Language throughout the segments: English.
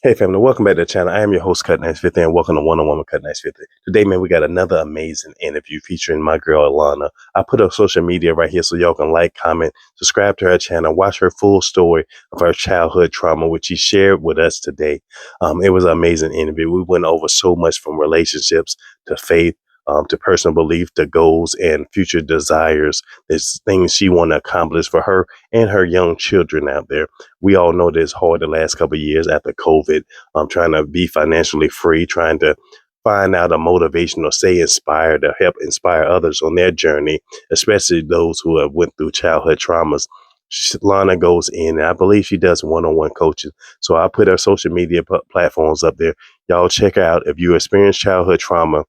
Hey family, welcome back to the channel. I am your host, Cut Nice 50, and welcome to One on One with Cut Nice 50. Today, man, we got another amazing interview featuring my girl, Lana. I put her social media right here so y'all can like, comment, subscribe to her channel, watch her full story of her childhood trauma, which she shared with us today. It was an amazing interview. We went over so much from relationships to faith, to personal belief, to goals and future desires. There's things she want to accomplish for her and her young children out there. We all know that it's hard the last couple of years after COVID. Trying to be financially free, trying to find out a motivation or stay inspired to help inspire others on their journey, especially those who have went through childhood traumas. Lana goes in, and I believe she does one-on-one coaching. So I put her social media platforms up there. Y'all check her out. If you experience childhood trauma,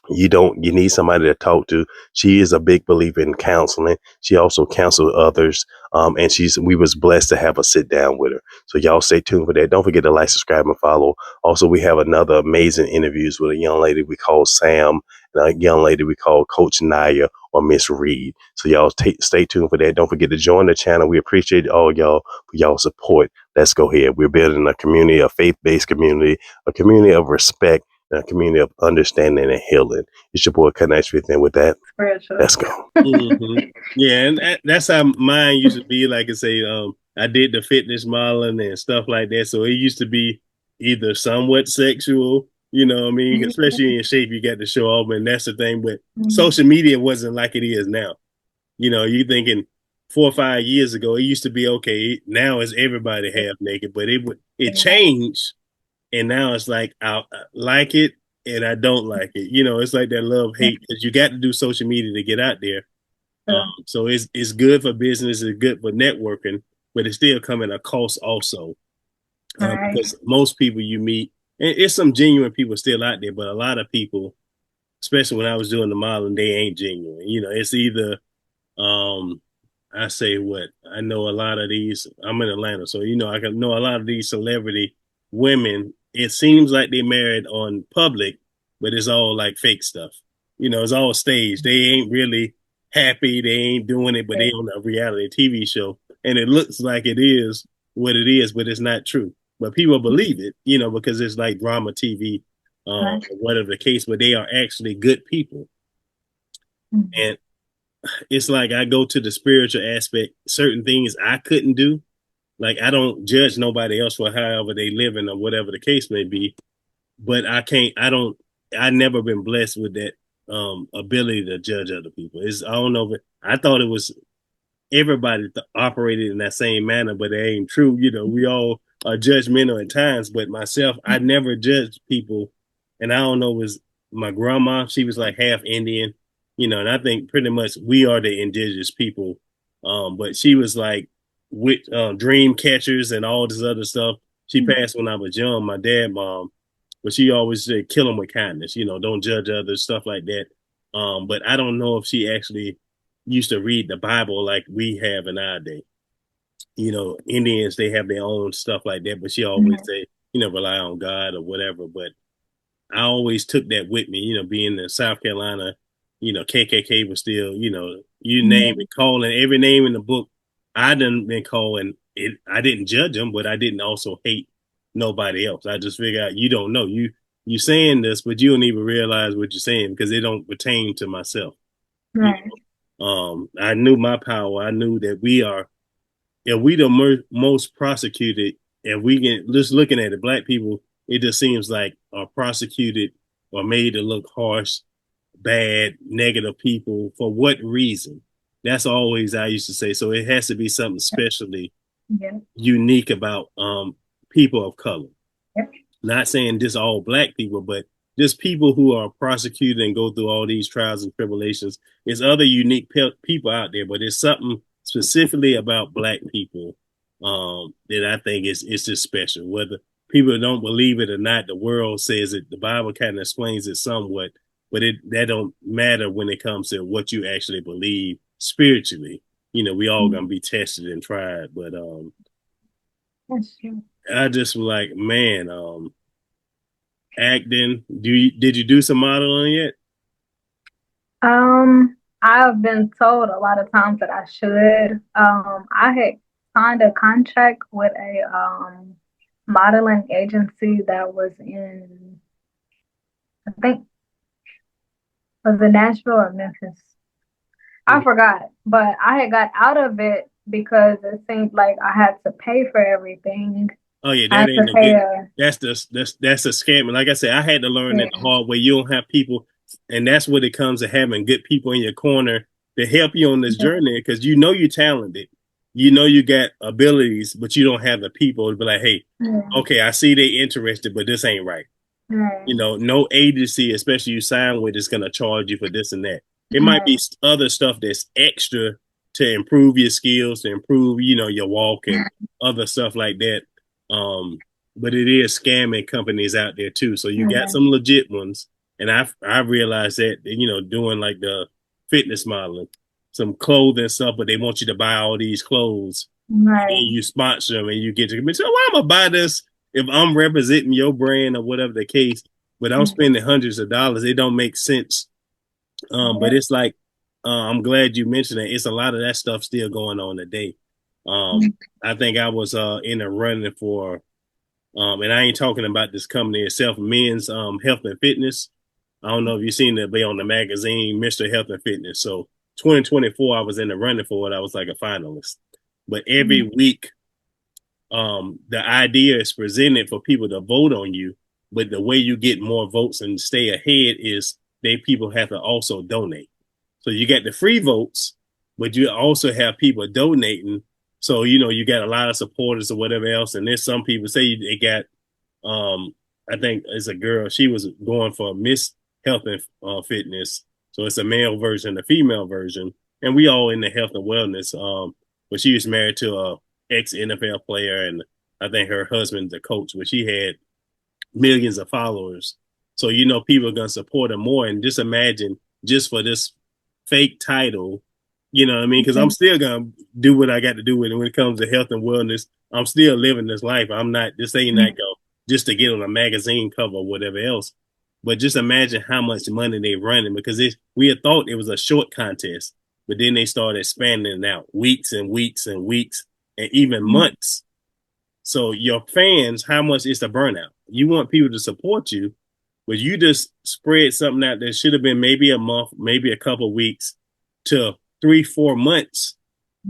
you need somebody to talk to. She is a big believer in counseling. She also counsels others. And we was blessed to have a sit down with her. So y'all stay tuned for that. Don't forget to like, subscribe, and follow. Also, we have another amazing interviews with a young lady we call Sam and a young lady we call Coach Naya or Miss Reed. So y'all stay tuned for that. Don't forget to join the channel. We appreciate all y'all for y'all support. Let's go ahead. We're building a community, a faith-based community, a community of respect, and a community of understanding and healing. It's your boy Connect with, and with that, let's go. Yeah, and that's how mine used to be. Like I say, I did the fitness modeling and stuff like that. So it used to be either somewhat sexual, you know what I mean? Especially in shape, you got to show off, and that's the thing. But social media wasn't like it is now. You know, you thinking 4 or 5 years ago, it used to be okay. Now it's everybody half naked, but it changed, and now it's like I like it and I don't like it. You know, it's like that love hate because you got to do social media to get out there. So it's good for business, it's good for networking, but it's still coming at a cost also. Because most people you meet, and it's some genuine people still out there, but a lot of people, especially when I was doing the modeling, they ain't genuine. You know, it's either I say what I know a lot of these. I'm in Atlanta, so you know I can know a lot of these celebrity women. It seems like they married on public, but it's all like fake stuff. You know, it's all staged. They ain't really happy. They ain't doing it, but they on a reality TV show, and it looks like it is what it is, but it's not true. But people believe it, you know, because it's like drama TV, whatever the case. But they are actually good people, and it's like I go to the spiritual aspect. Certain things I couldn't do. Like I don't judge nobody else for however they living or whatever the case may be. But I can't. I don't. I never been blessed with that ability to judge other people. I don't know. I thought it was everybody operated in that same manner, but it ain't true. You know, we all are judgmental at times. But myself, I never judged people, and I don't know. It was my grandma? She was like half Indian, you know, and I think pretty much we are the indigenous people. But she was like with dream catchers and all this other stuff. She passed when I was young. My dad, mom, but she always said, "Kill them with kindness." You know, don't judge others, stuff like that. But I don't know if she actually used to read the Bible like we have in our day. You know, Indians, they have their own stuff like that, but she always say, you know, rely on God or whatever. But I always took that with me, you know, being in South Carolina, you know, KKK was still, you know, you name it, calling every name in the book. I done been calling it. I didn't judge them, but I didn't also hate nobody else. I just figured out you don't know. You saying this, but you don't even realize what you're saying because it don't pertain to myself. Right. I knew my power. I knew that we are, if we the most prosecuted, and we can just looking at it, black people, it just seems like are prosecuted or made to look harsh, bad, negative people. For what reason? That's always I used to say. So it has to be something especially unique about people of color. Not saying just all black people, but just people who are prosecuted and go through all these trials and tribulations. There's other unique people out there, but there's something specifically about black people that I think is just special. Whether people don't believe it or not, the world says it. The Bible kind of explains it somewhat, but that don't matter when it comes to what you actually believe spiritually. You know, we all gonna be tested and tried, but I just was like, man, acting. Did you do some modeling yet? I've been told a lot of times that I should. I had signed a contract with a modeling agency that was in, I think, was it Nashville or Memphis? I forgot, but I had got out of it because it seemed like I had to pay for everything. Oh yeah, I that had to ain't a pay good. a, That's a scam. And like I said, I had to learn yeah, that the hard way. You don't have people, and that's what it comes to having good people in your corner to help you on this journey because you know you're talented, you know you got abilities, but you don't have the people to be like, hey, yeah, okay, I see they interested, but this ain't right. yeah, You know, no agency, especially you sign with, is going to charge you for this and that. It might yeah, be other stuff that's extra to improve your skills, to improve, you know, your walk and other stuff like that. Um, but it is scamming companies out there too. So you got yeah, some legit ones, and I realized that, you know, doing like the fitness modeling, some clothing stuff, but they want you to buy all these clothes right, and you sponsor them and you get to commit. So why am I buy this if I'm representing your brand or whatever the case? But I'm spending hundreds of dollars. It don't make sense. But yeah, it's like I'm glad you mentioned it. It's a lot of that stuff still going on today. I think I was in a running for, and I ain't talking about this company itself, Men's Health and Fitness. I don't know if you've seen it be on the magazine, Mr. Health and Fitness. So 2024, I was in the running for it. I was like a finalist. But every week the idea is presented for people to vote on you, but the way you get more votes and stay ahead is people have to also donate. So you get the free votes, but you also have people donating. So you know you got a lot of supporters or whatever else. And there's some people say they got I think it's a girl. She was going for Miss Health and Fitness. So it's a male version, a female version, and we all in the health and wellness. But she was married to a ex NFL player, and I think her husband's a coach. But she had millions of followers, so you know people are gonna support her more. And just imagine, just for this fake title, you know what I mean? Because I'm still gonna do what I got to do with it when it comes to health and wellness. I'm still living this life. I'm not. This ain't not go just to get on a magazine cover or whatever else. But just imagine how much money they running because we had thought it was a short contest, but then they started expanding it out weeks and weeks and weeks and even months. So your fans, how much is the burnout? You want people to support you, but you just spread something out that should have been maybe a month, maybe a couple of weeks to 3-4 months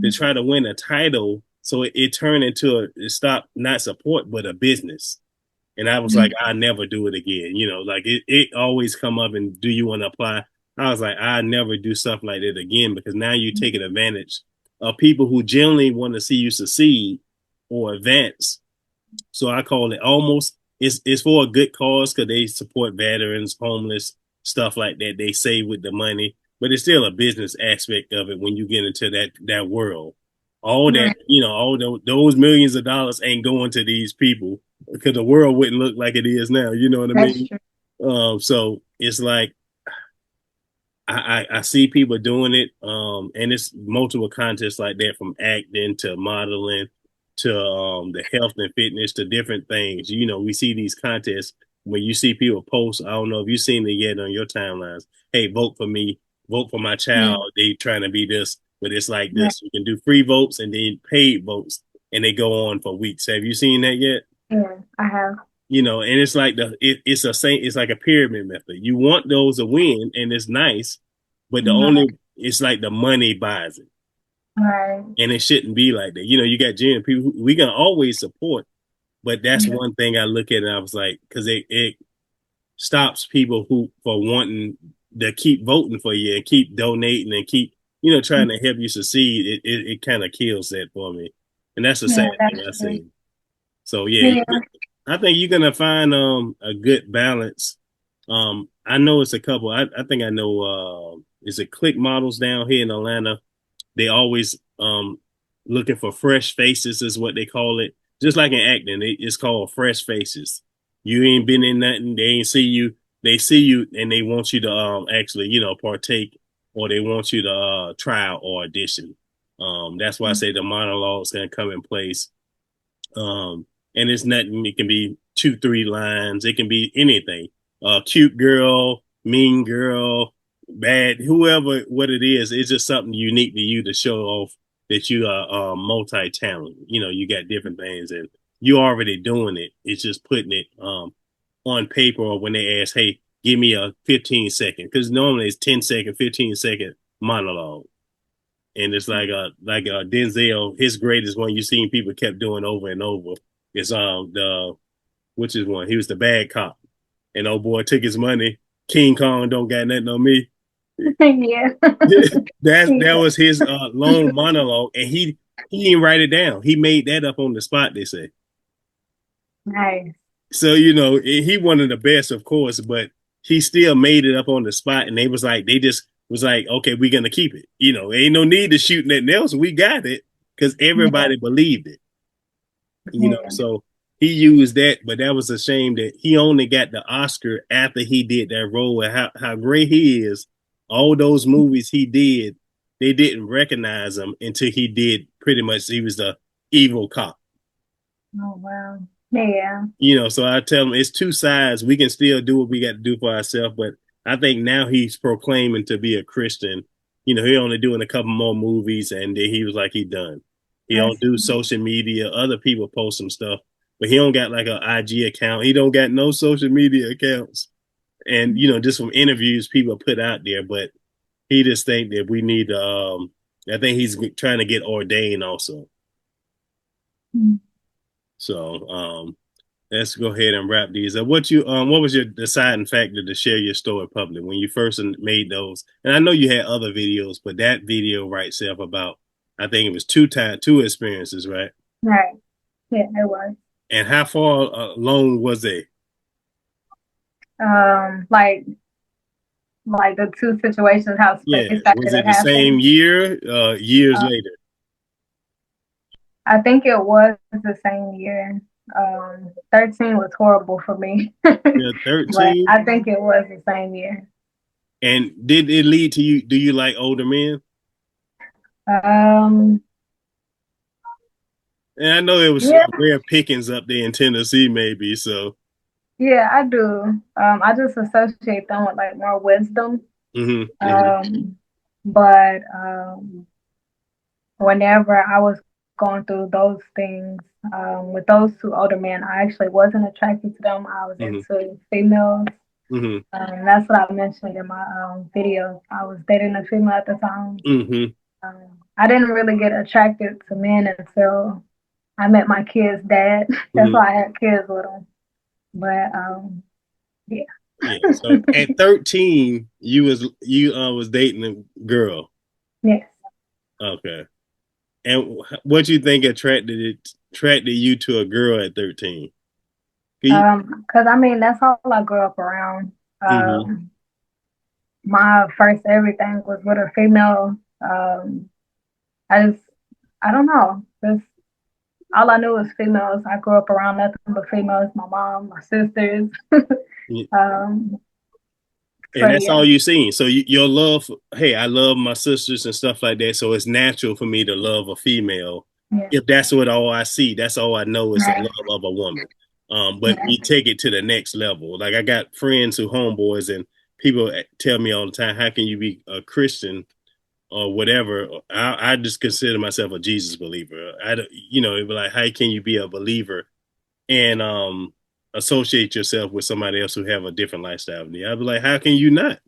to try to win a title. So it turned into it stopped not support, but a business. And I was like, I never do it again. You know, like it always come up and do you want to apply? I was like, I never do stuff like that again because now you're taking advantage of people who generally want to see you succeed or advance. So I call it almost it's for a good cause because they support veterans, homeless, stuff like that. They save with the money, but it's still a business aspect of it when you get into that world. All that, you know, those millions of dollars ain't going to these people because the world wouldn't look like it is now. You know what I that's mean? true. So it's like I see people doing it, and it's multiple contests like that, from acting to modeling to the health and fitness to different things. You know, we see these contests when you see people post. I don't know if you've seen it yet on your timelines. Hey, vote for me, vote for my Yeah, child. They trying to be this, but it's like yeah, this. You can do free votes and then paid votes, and they go on for weeks. Have you seen that yet? yeah, I have. You know, and it's like it's like a pyramid method. You want those to win, and it's nice, but the Right, only it's like the money buys it, right, and it shouldn't be like that. You know, you got genuine people we can always support, but that's yeah, one thing I look at and I was like, because it stops people who for wanting to keep voting for you and keep donating and keep trying to help you succeed. It kind of kills that for me, and that's a yeah, sad thing that's I true. see. So yeah, Yeah, I think you're gonna find a good balance. I know it's a couple. I think I know is it Click Models down here in Atlanta. They always looking for fresh faces is what they call it. Just like in acting, it's called fresh faces. You ain't been in nothing. They ain't see you. They see you and they want you to actually partake, or they want you to try or audition. That's why I say the monologue is gonna come in place. And it's nothing. It can be 2-3 lines. It can be anything. Cute girl, mean girl, bad, whoever, what it is. It's just something unique to you to show off that you are multi-talent. You know, you got different things, and you already doing it. It's just putting it on paper, or when they ask, hey, give me a 15-second, because normally it's 10-second, 15-second monologue. And it's like Denzel, his greatest one you seen people kept doing over and over. It's the which is one. He was the bad cop. And old boy took his money. King Kong don't got nothing on me. Yeah. That was his long monologue, and he didn't write it down. He made that up on the spot, they say. Nice. So, he one of the best, of course, but he still made it up on the spot, and they just was like, okay, we're gonna keep it. Ain't no need to shoot nothing else. We got it because everybody believed it. So he used that, but that was a shame that he only got the Oscar after he did that role. And how great he is. All those movies he did, they didn't recognize him until he did pretty much. He was the evil cop. Oh wow. Yeah. So I tell him it's two sides. We can still do what we got to do for ourselves, but I think now he's proclaiming to be a Christian. He only doing a couple more movies, and then he was like, he done. He don't do social media. Other people post some stuff, but he don't got like an IG account. He don't got no social media accounts. And, just from interviews people put out there, but he just think that we need to, I think he's trying to get ordained also. Mm-hmm. So, let's go ahead and wrap these up. What was your deciding factor to share your story public when you first made those? And I know you had other videos, but that video right itself about, I think it was two experiences, right? Right. Yeah, it was. And how far along was it? Like the two situations, how was it the same year, years later? I think it was the same year. 13 was horrible for me. Yeah, 13. I think it was the same year. And did it lead to you? Do you like older men? And I know it was rare pickings up there in Tennessee, maybe. So yeah, I do. I just associate them with like more wisdom. But whenever I was going through those things with those two older men, I actually wasn't attracted to them. I was into females. That's what I mentioned in my video. I was dating a female at the time. I didn't really get attracted to men until I met my kid's dad. That's why I had kids with him. But yeah. Yeah. So at 13, you was dating a girl. Yes. Okay. And what you think attracted you to a girl at 13? Because I mean that's all I grew up around. My first everything was with a female. I don't know. Just all I knew was females. I grew up around nothing but females. My mom, my sisters. And that's all you seen. So your love, hey, I love my sisters and stuff like that. So it's natural for me to love a female. Yeah. If that's what all I see, that's all I know is the love of a woman. But we take it to the next level. Like I got friends who homeboys, and people tell me all the time, how can you be a Christian or whatever? I just consider myself a Jesus believer. It'd be like, how can you be a believer and associate yourself with somebody else who have a different lifestyle than you? I'd be like, how can you not?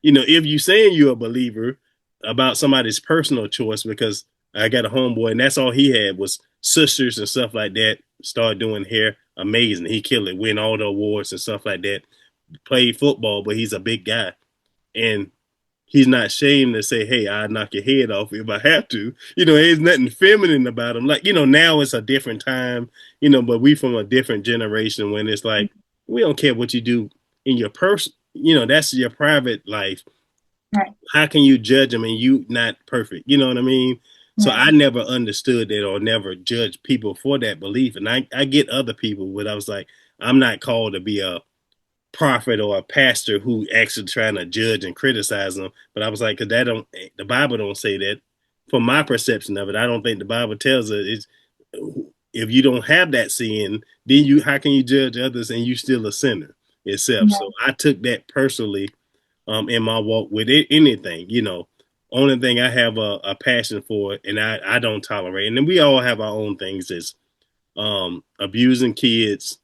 If you saying you're a believer about somebody's personal choice, because I got a homeboy and that's all he had was sisters and stuff like that. Started doing hair, amazing. He killed it, win all the awards and stuff like that. Played football, but he's a big guy, and he's not ashamed to say, hey, I'll knock your head off if I have to. There's nothing feminine about him. Like, now it's a different time, but we from a different generation when it's like, we don't care what you do in your person. That's your private life. Right. How can you judge them and you not perfect? You know what I mean? Right. So I never understood that or never judged people for that belief. And I get other people, but I was like, I'm not called to be a prophet or a pastor who actually trying to judge and criticize them. But I was like, because the Bible don't say that. From my perception of it, I don't think the Bible tells us if you don't have that sin, then how can you judge others and you still a sinner itself? Yeah. So I took that personally in my walk with anything. Only thing I have a passion for, and I don't tolerate. And then we all have our own things as abusing kids,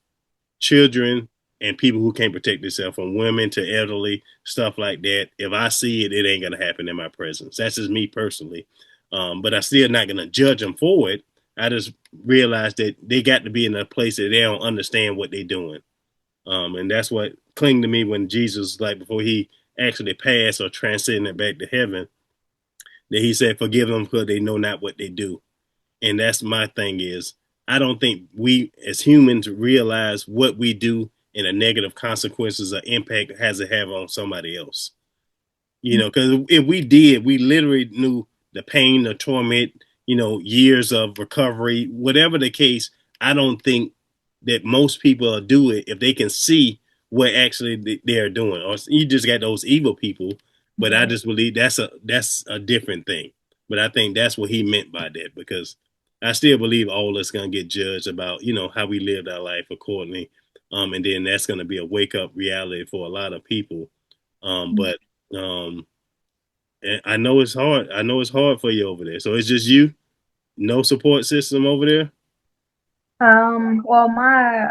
children, and people who can't protect themselves, from women to elderly, stuff like that. If I see it, it ain't gonna happen in my presence. That's just me personally. But I still not gonna judge them for it. I just realize that they got to be in a place that they don't understand what they're doing. And that's what clinged to me when Jesus, like before he actually passed or transcended back to heaven, that he said, "Forgive them because they know not what they do." And that's my thing is, I don't think we as humans realize what we do and the negative consequences or impact it has to have on somebody else. You know, because if we did, we literally knew the pain, the torment, years of recovery, whatever the case. I don't think that most people will do it if they can see what actually they're doing. Or you just got those evil people, but I just believe that's a different thing. But I think that's what he meant by that, because I still believe all of us gonna get judged about how we lived our life accordingly, and then that's gonna be a wake up reality for a lot of people. But and I know it's hard. I know it's hard for you over there. So it's just you, no support system over there. Well, my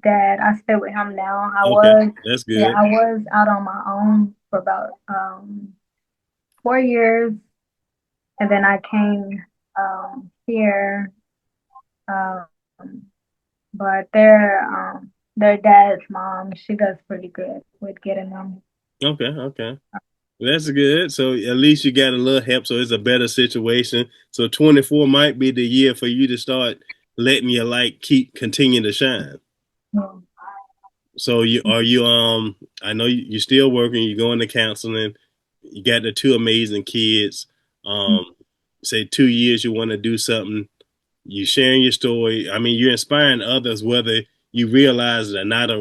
dad, I stay with him now. Okay, that's good. I was out on my own for about 4 years, and then I came here. Um, but their dad's mom, she does pretty good with getting them. Okay. That's good. So at least you got a little help. So it's a better situation. So 24 might be the year for you to start letting your light continue to shine. Yeah. So I know you're still working, you're going to counseling, you got the two amazing kids. Say 2 years you want to do something, you sharing your story. I mean, you're inspiring others, whether you realize it or not, or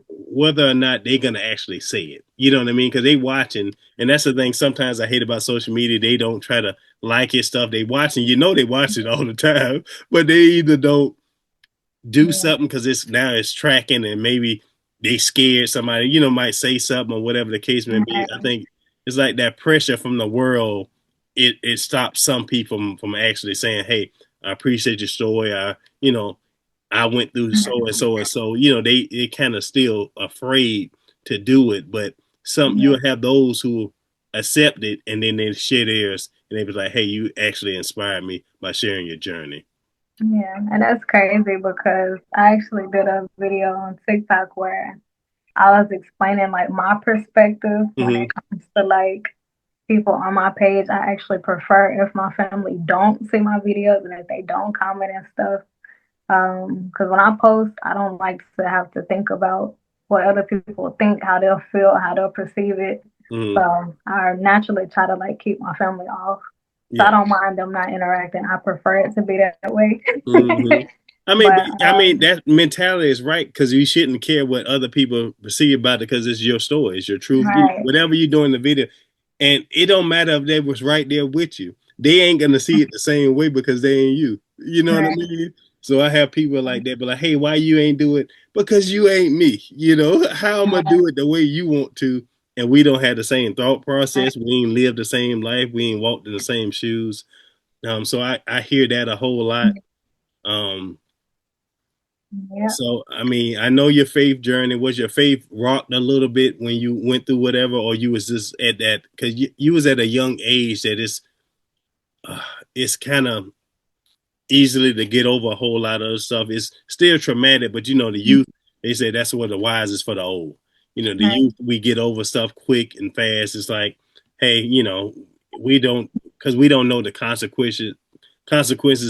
whether or not they're gonna actually say it. You know what I mean? Because they watching, and that's the thing. Sometimes I hate about social media. They don't try to like your stuff. They watching. They watch it all the time, but they either don't do something because it's tracking, and maybe they scared somebody. Might say something or whatever the case may be. I think it's like that pressure from the world. It stops some people from actually saying, "Hey, I appreciate your story. I went through so and so and so." They kind of still afraid to do it, but you'll have those who accept it and then they share theirs and they be like, "Hey, you actually inspired me by sharing your journey." Yeah, and that's crazy because I actually did a video on TikTok where I was explaining like my perspective when Mm-hmm. it comes to like people on my page. I actually prefer if my family don't see my videos and if they don't comment and stuff. Because when I post, I don't like to have to think about what other people think, how they'll feel, how they'll perceive it. Mm-hmm. So I naturally try to like keep my family off. So I Yeah. don't mind them not interacting. I prefer it to be that way. Mm-hmm. But I mean that mentality is right, because you shouldn't care what other people perceive about it, because it's your story, it's your truth. right, Whatever you do in the video, and it don't matter if they was right there with you. They ain't gonna see it the same way because they ain't you. You know what I right, mean? So I have people like that, but like, "Hey, why you ain't do it?" Because you ain't me. How I'm gonna do it the way you want to, and we don't have the same thought right, process. We ain't lived the same life. We ain't walked in the same shoes. So I hear that a whole lot. Um, yeah. so I mean, I know your faith journey. Was your faith rocked a little bit when you went through whatever, or you was just at that because you was at a young age that uh, it's kind of easily to get over a whole lot of stuff. It's still traumatic, but the youth, they say that's what the wise is for the old. The Right. youth, we get over stuff quick and fast. It's like, hey, we don't, because we don't know the consequences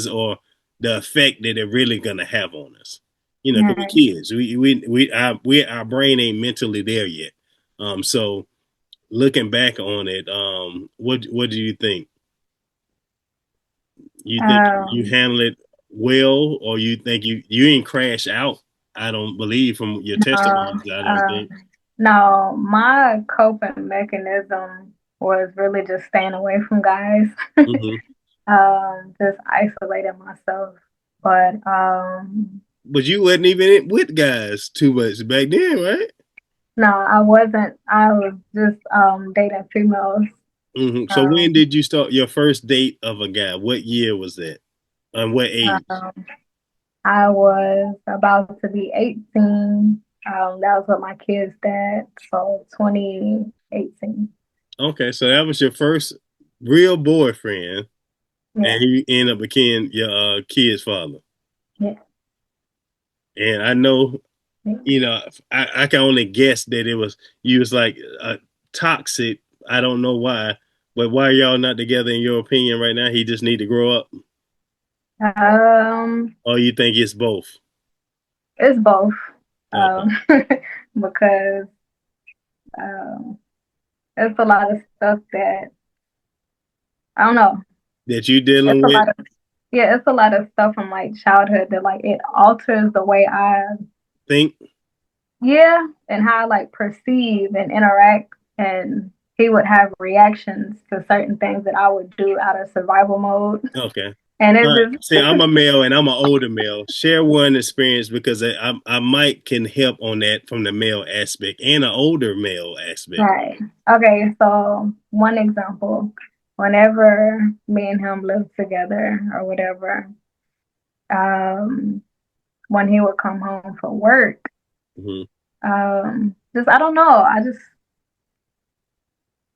or the effect that they're really gonna have on us. Because we're Right. kids. Our brain ain't mentally there yet. So looking back on it, what do you think? You think you Um, handle it well, or you think you ain't crash out? I don't believe from your no, testimonies. I don't think. no, my coping mechanism was really just staying away from guys, Hmm. just isolating myself. But But you wasn't even with guys too much back then, right? no, I wasn't. I was just dating females. Hmm. So when Um, did you start your first date of a guy? What year was that? On what age? I was about to be 18. That was with my kid's dad, so 2018. Okay, so that was your first real boyfriend, Yeah, and he ended up becoming your kid's father. yeah, And I know, yeah. I can only guess that you was like toxic. I don't know why, but why y'all not together in your opinion right now? He just need to grow up, Um, or you think it's both? it's both. Okay. Um, because um, it's a lot of stuff that I don't know. That you It's dealing a with? lot of Yeah, it's a lot of stuff from like childhood that like it alters the way I Think yeah, and how I like perceive and interact, and he would have reactions to certain things that I would do out of survival mode. okay. And All it right. See, just I'm a male and I'm an older male. Share one experience because I might can help on that from the male aspect and an older male aspect. right. Okay, so one example, whenever me and him lived together or whatever, um, when he would come home from work, Hmm. just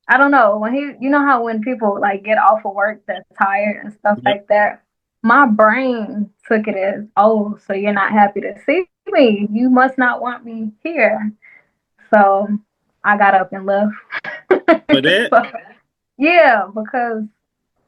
I don't know. When you know how when people like get off of work, they're tired and stuff Yep. like that. My brain took it as, oh, so you're not happy to see me. You must not want me here. So I got up and left. For that, So, yeah, because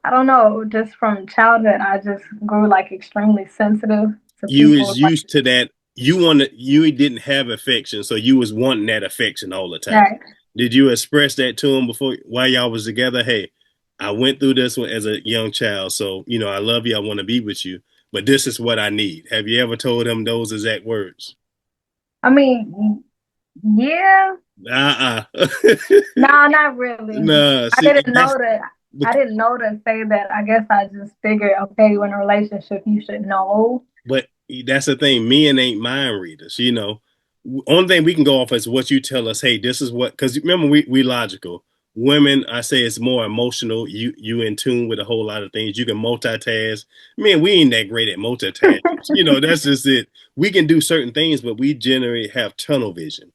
I don't know, just from childhood, I just grew like extremely sensitive to you was people. Like, used to that. You didn't have affection, so you was wanting that affection all the time. right. Did you express that to him before while y'all was together? Hey, I went through this one as a young child, so I love you. I want to be with you, but this is what I need. Have you ever told him those exact words? I mean, yeah, Uh-uh. no, not really. Nah, I see, didn't know that. I didn't know to say that. I guess I just figured, okay, you're in a relationship, you should know. but that's the thing. Men ain't mind readers. Only thing we can go off is what you tell us. Hey, this is what. Because remember, we logical. Women, I say it's more emotional. You in tune with a whole lot of things. You can multitask. Man, we ain't that great at multitasking. That's just it. We can do certain things, but we generally have tunnel vision.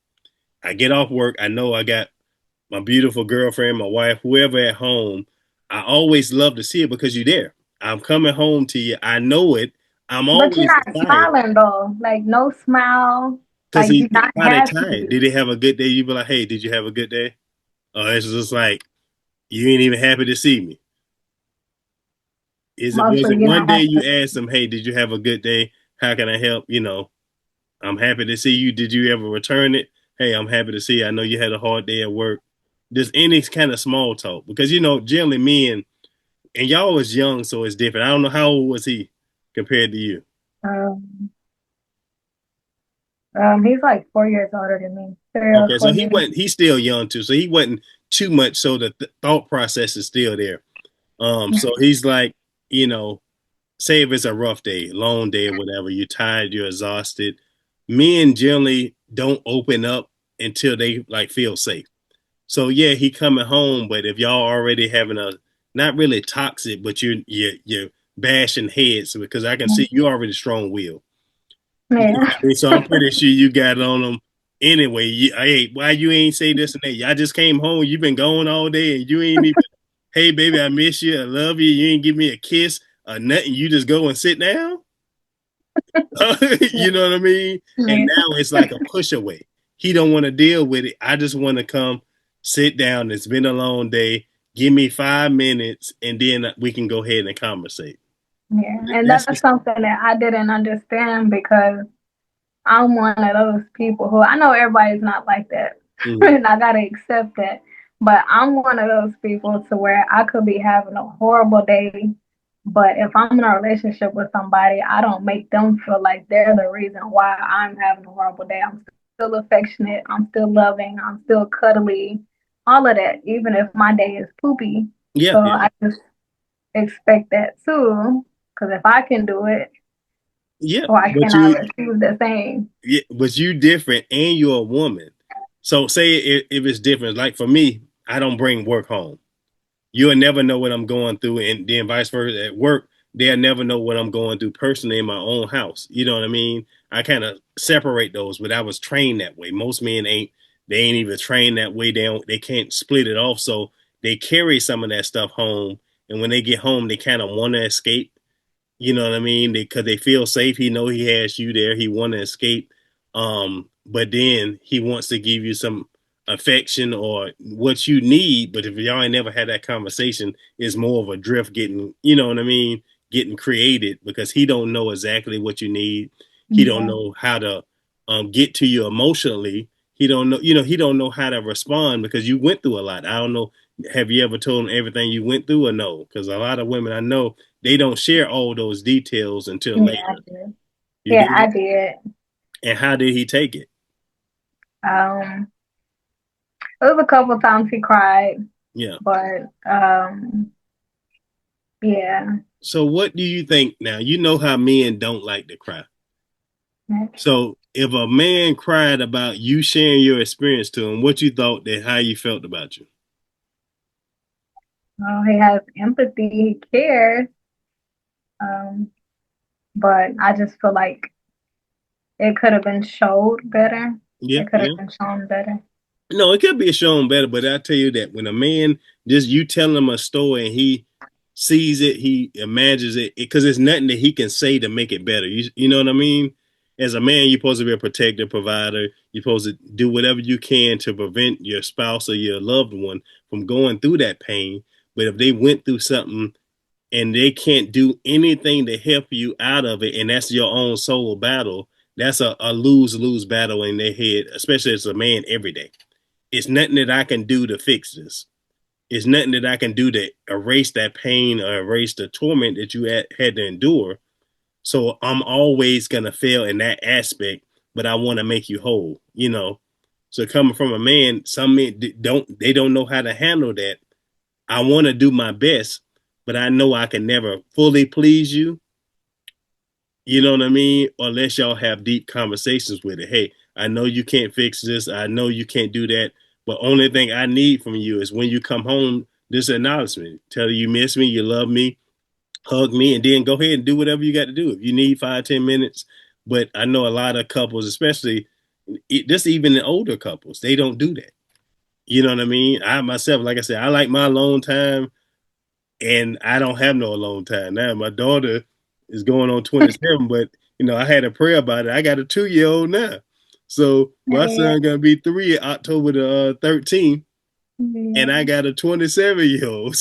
I get off work. I know I got my beautiful girlfriend, my wife, whoever at home. I always love to see it because you're there. I'm coming home to you. I know it. I'm But you're always not excited smiling though. Like no smile. because Like he you're not probably tired. happy. Did he have a good day? You be like, hey, did you have a good day? Or it's just like you ain't even happy to see me. Was Mostly it you're one not day happy. you asked him, hey, did you have a good day? How can I help? I'm happy to see you. Did you ever return it? Hey, I'm happy to see you. I know you had a hard day at work. Just any kind of small talk because generally men and y'all was young, so it's different. I don't know how old was he compared to you. Um, he's like 4 years older than me. 3 or Okay, so 4 years. he's still young too, so he wasn't too much. So the thought process is still there. So he's like, you know, say if it's a rough day, long day, or whatever, you're tired, you're exhausted. Men generally don't open up until they like feel safe. So yeah, he coming home, but if y'all already having a not really toxic, but you're bashing heads because I can see you already strong willed. You know Yeah. what I mean? So I'm pretty sure you got it on them anyway. Hey, why you ain't say this and that? I just came home. You been gone all day and you ain't even. Hey, baby, I miss you. I love you. You ain't give me a kiss or nothing. You just go and sit down. You know what I mean? And Yeah. now it's like a push away. He don't want to deal with it. I just want to come sit down. It's been a long day. Give me 5 minutes, and then we can go ahead and conversate. Yeah. And That's that's just something that I didn't understand because I'm one of those people who I know everybody's not like that. mm, And I gotta accept that. But I'm one of those people to where I could be having a horrible day. But if I'm in a relationship with somebody, I don't make them feel like they're the reason why I'm having a horrible day. I'm still affectionate, I'm still loving, I'm still cuddly, all of that, even if my day is poopy. yeah, So yeah, I just expect that too. Because if I can do it, yeah. why But can't I receive the same? yeah, but you different, and you're a woman. So say if it's different. Like for me, I don't bring work home. You'll never know what I'm going through, and then vice versa. At work, they'll never know what I'm going through personally in my own house. You know what I mean? I kind of separate those, but I was trained that way. Most men ain't. They ain't even trained that way. They can't split it off, so they carry some of that stuff home. And when they get home, they kind of want to escape. You know what I mean? Because they feel safe. He know he has you there. He want to escape. But then he wants to give you some affection or what you need. But if y'all ain't never had that conversation, it's more of a drift getting, you know what I mean, getting created because he don't know exactly what you need. He don't know how to get to you emotionally. He don't know, he don't know how to respond because you went through a lot. I don't know. Have you ever told him everything you went through or no? Because a lot of women I know, they don't share all those details until Yeah, later. I did. You Yeah, did? I did. And how did he take it? Um, it was a couple times he cried, Yeah. but yeah. So what do you think now? You know how men don't like to cry. So if a man cried about you sharing your experience to him, what you thought that how you felt about you? Well, he has empathy, he cares. Um, but I just feel like it could have been showed better. Yeah, It could have yeah. been shown better. No, it could be shown better, but I tell you that when a man just you tell him a story and he sees it, he imagines it because it's nothing that he can say to make it better. You know what I mean? As a man, you're supposed to be a protector, provider. You're supposed to do whatever you can to prevent your spouse or your loved one from going through that pain. But if they went through something and they can't do anything to help you out of it, and that's your own soul battle, that's a lose-lose battle in their head, especially as a man every day. It's nothing that I can do to fix this. It's nothing that I can do to erase that pain or erase the torment that you had to endure. So I'm always gonna fail in that aspect, but I want to make you whole, you know. So coming from a man, some men don't know how to handle that. I want to do my best, but I know I can never fully please you. You know what I mean? Unless y'all have deep conversations with it. Hey, I know you can't fix this. I know you can't do that. But only thing I need from you is when you come home, this acknowledgement. Tell you miss me, you love me, hug me, and then go ahead and do whatever you got to do. If you need 5, 10 minutes. But I know a lot of couples, especially just even the older couples, they don't do that. You know what I mean? I myself, like I said, I like my alone time and I don't have no alone time now. My daughter is going on 27, but I had a prayer about it. I got a 2 year old now, so my Yeah, son gonna be 3 October the 13th, and I yeah, got a 27-year old.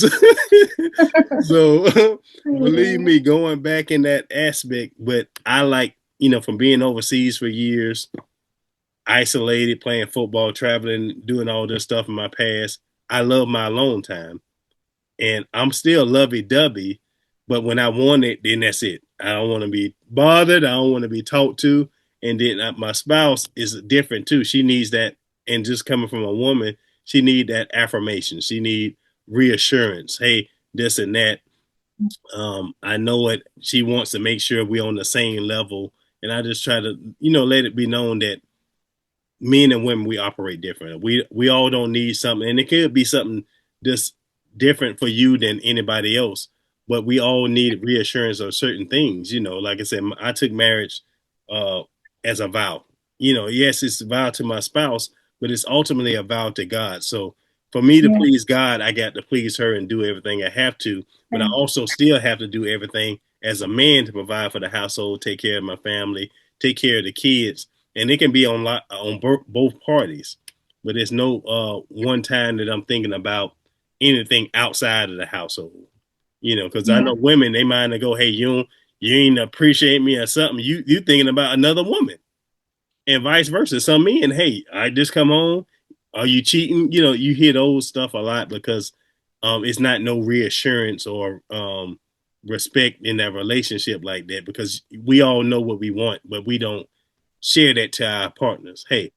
So believe yeah, me, going back in that aspect, but I like from being overseas for years, isolated, playing football, traveling, doing all this stuff in my past. I love my alone time and I'm still lovey dovey. But when I want it, then that's it. I don't want to be bothered. I don't want to be talked to. And then my spouse is different too. She needs that. And just coming from a woman, she need that affirmation. She need reassurance. Hey, this and that. I know it. She wants to make sure we're on the same level. And I just try to, let it be known that men and women we operate different. We all don't need something, and it could be something just different for you than anybody else. But we all need reassurance of certain things. Like I said, I took marriage uh, as a vow. Yes, it's a vow to my spouse, but it's ultimately a vow to God. So for me to yeah. please God, I got to please her and do everything I have to. But I also still have to do everything as a man to provide for the household, take care of my family, take care of the kids, and it can be on both parties. But there's no one time that I'm thinking about anything outside of the household. Because I Yeah. know women they mind to go, hey, you ain't appreciate me or something. You thinking about another woman, and vice versa. Some men, hey, I just come home. Are you cheating? You hear those stuff a lot because it's not no reassurance or respect in that relationship like that because we all know what we want, but we don't share that to our partners. Hey,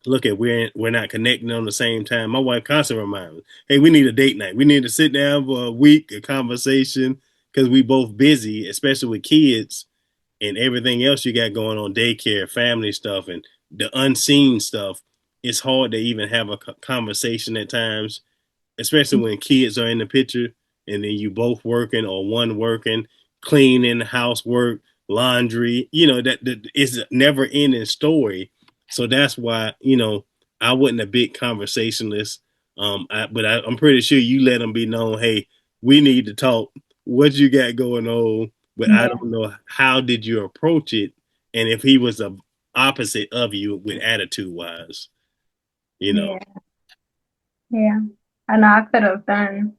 look at we're not connecting on the same time. My wife constantly reminds me, hey, we need a date night. We need to sit down for a week, a conversation, because we both busy, especially with kids and everything else you got going on, daycare, family stuff, and the unseen stuff. It's hard to even have a conversation at times, especially when kids are in the picture and then you both working or one working. cleaning, housework, laundry, that is a never ending story. So that's why, I wasn't a big conversationalist. But I'm pretty sure you let them be known, hey, we need to talk. What you got going on? But I Yeah. don't know, how did you approach it, and if he was the opposite of you with attitude wise, you know. Yeah. Yeah. I know I could have done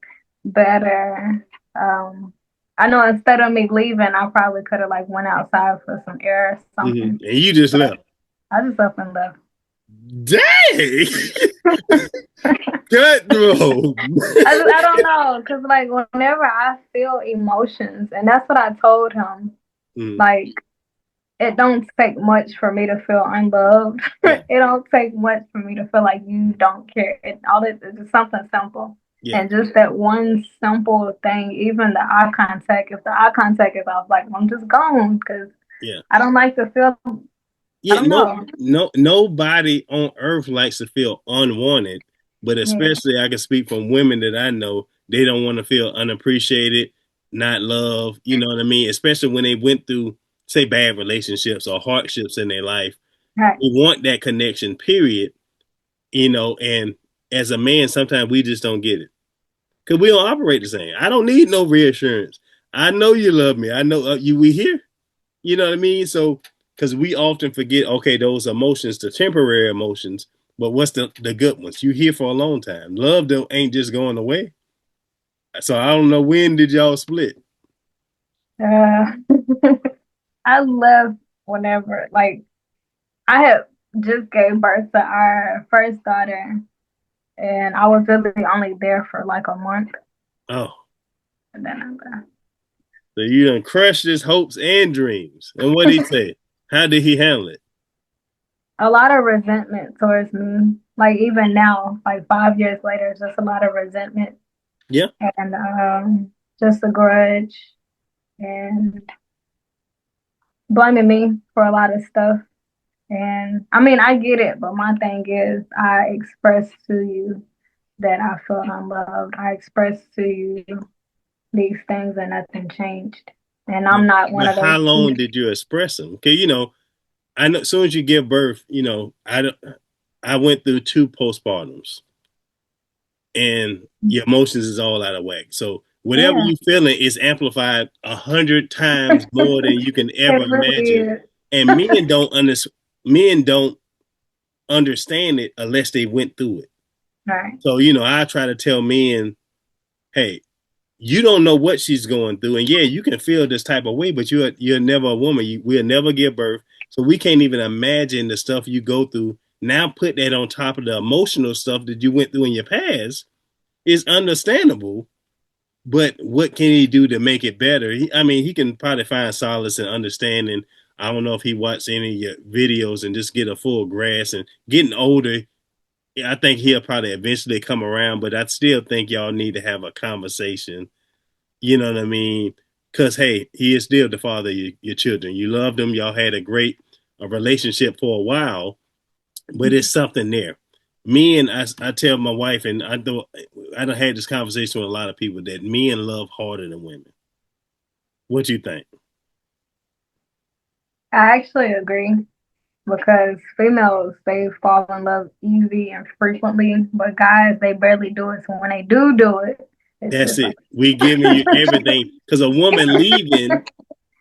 better. I know instead of me leaving, I probably could have like went outside for some air or something. And you just But left. I just up and left. Dang! Cutthroat. I don't know, cause like whenever I feel emotions, and that's what I told him. Mm, Like it don't take much for me to feel unloved. yeah, It don't take much for me to feel like you don't care. All it is just something simple. yeah, And just that one simple thing, even the eye contact, if the eye contact is off, like I'm just gone because yeah. I don't like to feel, I Yeah, don't know. nobody on earth likes to feel unwanted, but Yeah, especially I can speak from women that I know, they don't want to feel unappreciated, not loved, you know what I mean? Especially when they went through, say, bad relationships or hardships in their life. right, We want that connection, period, and as a man, sometimes we just don't get it. Because we don't operate the same. I don't need no reassurance. I know you love me. I know we here. You know what I mean? So, because we often forget, okay, those emotions, the temporary emotions, but what's the good ones? You here for a long time. Love don't ain't just going away. So I don't know, when did y'all split? uh, I left whenever, like, I had just gave birth to our first daughter, and I was really only there for like a month, Oh, and then I left. so you done crushed his hopes and dreams. And what did he say? How did he handle it? A lot of resentment towards me. Like even now, like 5 years later, it's just a lot of resentment Yeah, and just a grudge and blaming me for a lot of stuff. And I mean, I get it, but my thing is, I express to you that I feel unloved. I express to you these things, and nothing changed. And but, I'm not one but of how those long people. did you express them? Okay, I know as soon as you give birth, I went through two postpartums, and your emotions is all out of whack. So whatever Yeah, you feeling is amplified 100 times more than you can ever it really imagine. is. And men don't understand it unless they went through it. Right. So I try to tell men, hey, you don't know what she's going through, and yeah, you can feel this type of way, but you're never a woman. We'll never give birth, so we can't even imagine the stuff you go through. Now put that on top of the emotional stuff that you went through in your past. Is understandable, but what can he do to make it better? He can probably find solace and understanding. I don't know if he watched any of your videos and just get a full grasp. And getting older, I think he'll probably eventually come around, but I still think y'all need to have a conversation. You know what I mean? Because, hey, he is still the father of your children. You loved him. Y'all had a great relationship for a while, but it's something there. I tell my wife, and I don't had this conversation with a lot of people, that men love harder than women. What you think? I actually agree because females they fall in love easy and frequently, but guys they barely do it. So when they do it, it's That's just like it. We giving you everything, because a woman leaving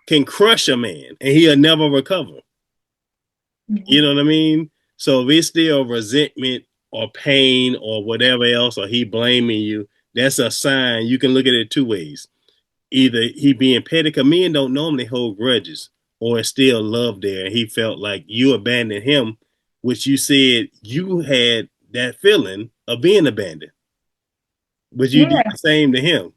can crush a man and he'll never recover. You know what I mean? So if it's still resentment or pain or whatever else, or he blaming you, that's a sign. You can look at it two ways. Either he being petty, because men don't normally hold grudges, or it's still love there, and he felt like you abandoned him, which you said you had that feeling of being abandoned, but you did yeah, the same to him.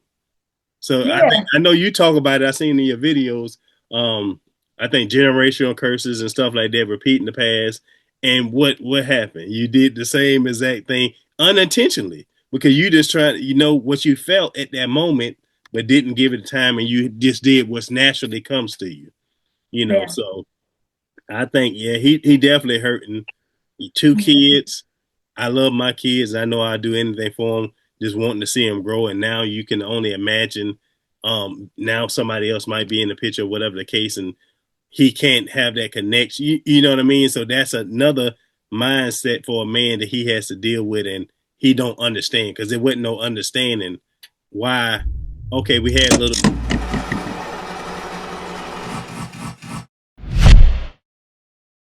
So yeah, I know you talk about it. I seen in your videos. Um, I think generational curses and stuff like that repeat in the past. And what happened? You did the same exact thing unintentionally, because you just tried. You know what you felt at that moment, but didn't give it time, and you just did what naturally comes to you. yeah, So I think, yeah, he definitely hurting. Two yeah, kids. I love my kids. I know I'd do anything for them. Just wanting to see them grow, and now you can only imagine now somebody else might be in the picture, whatever the case, and he can't have that connection. You know what I mean? So that's another mindset for a man that he has to deal with, and he don't understand because there wasn't no understanding why. Okay, we had a little